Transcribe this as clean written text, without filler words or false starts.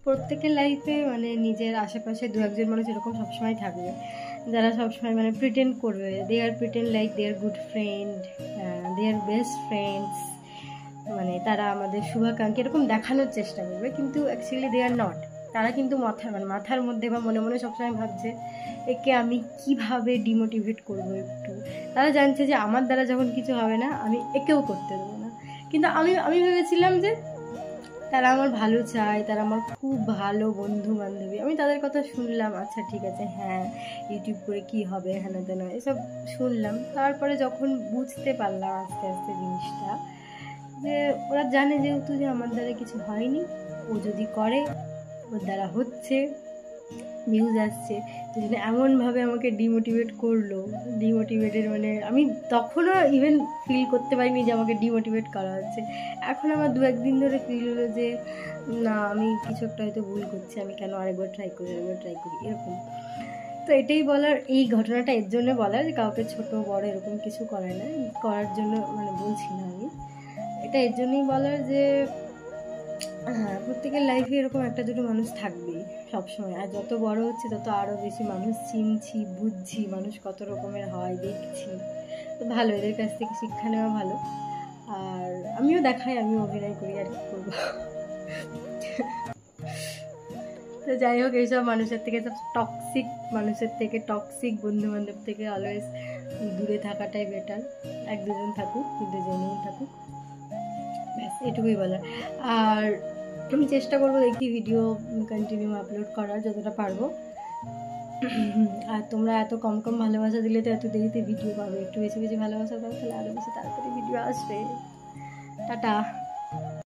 প্রত্যেকের লাইফে মানে নিজের আশেপাশে দু একজন মানুষ এরকম সবসময় থাকবে, যারা সবসময় মানে প্রিটেন্ড করবে, দে আর প্রিটেন্ড লাইক দে আর গুড ফ্রেন্ড, দে আর বেস্ট ফ্রেন্ডস, মানে তারা আমাদের শুভাকাঙ্ক্ষী এরকম দেখানোর চেষ্টা করবে, কিন্তু অ্যাকচুয়ালি দে আর নট। তারা কিন্তু মাথার মধ্যে বা মনে মনে সবসময় ভাবছে একে আমি কিভাবে ডিমোটিভেট করবো একটু। তারা জানছে যে আমার দ্বারা যখন কিছু হবে না আমি একেও করতে দেবো না, কিন্তু আমি ভেবেছিলাম যে তারা আমার ভালো চায়, তারা আমার খুব ভালো বন্ধু বান্ধবী। আমি তাদের কথা শুনলাম, আচ্ছা ঠিক আছে, হ্যাঁ ইউটিউব করে কি হবে, হ্যাঁ না এসব শুনলাম। তারপরে যখন বুঝতে পারলাম আস্তে আস্তে জিনিসটা, যে ওরা জানে যেহেতু যে আমার দ্বারা কিছু হয়নি, ও যদি করে ওর দ্বারা হচ্ছে, ভিউজ আসছে, সেজন্য এমনভাবে আমাকে ডিমোটিভেট করলো। ডিমোটিভেটেড মানে আমি তখনও ইভেন ফিল করতে পারিনি যে আমাকে ডিমোটিভেট করা হচ্ছে। এখন আমার দু একদিন ধরে ফিল হলো যে না, আমি কিছু একটা হয়তো ভুল করছি, আমি কেন আরেকবার ট্রাই করি এরকম। তো এটাই বলার, এই ঘটনাটা এর জন্য বলার যে কাউকে ছোট বড় এরকম কিছু করে না, করার জন্য মানে বলছি না আমি, এটা এর জন্যই বলার যে হ্যাঁ, প্রত্যেকের লাইফে এরকম একটা দুটো মানুষ থাকবেই সবসময়। আর যত বড় হচ্ছে তত আরও বেশি মানুষ চিনছি, বুঝছি মানুষ কত রকমের হয়, দেখছি। তো ভালো, এদের কাছ থেকে শিক্ষা নেওয়া ভালো। আর আমিও দেখাই, আমিও অভিনয় করি, আর কি করবো। তো যাই হোক, এইসব মানুষের থেকে, সব টক্সিক মানুষের থেকে, টক্সিক বন্ধু বান্ধব থেকে অলওয়েজ দূরে থাকাটাই বেটার। এক দুজন থাকুক, কিন্তু দুজনেই থাকুক, ব্যাস এটুকুই বলার। আর আমি চেষ্টা করবো দেখি ভিডিও কন্টিনিউ আপলোড করার যতটা পারবো। আর তোমরা এত কম ভালোবাসা দিলে তো এত দেরিতে ভিডিও পাবে, একটু বেশি ভালোবাসা দাও, তাহলে আরও বেশি তাড়াতাড়ি ভিডিও আসবে। টাটা।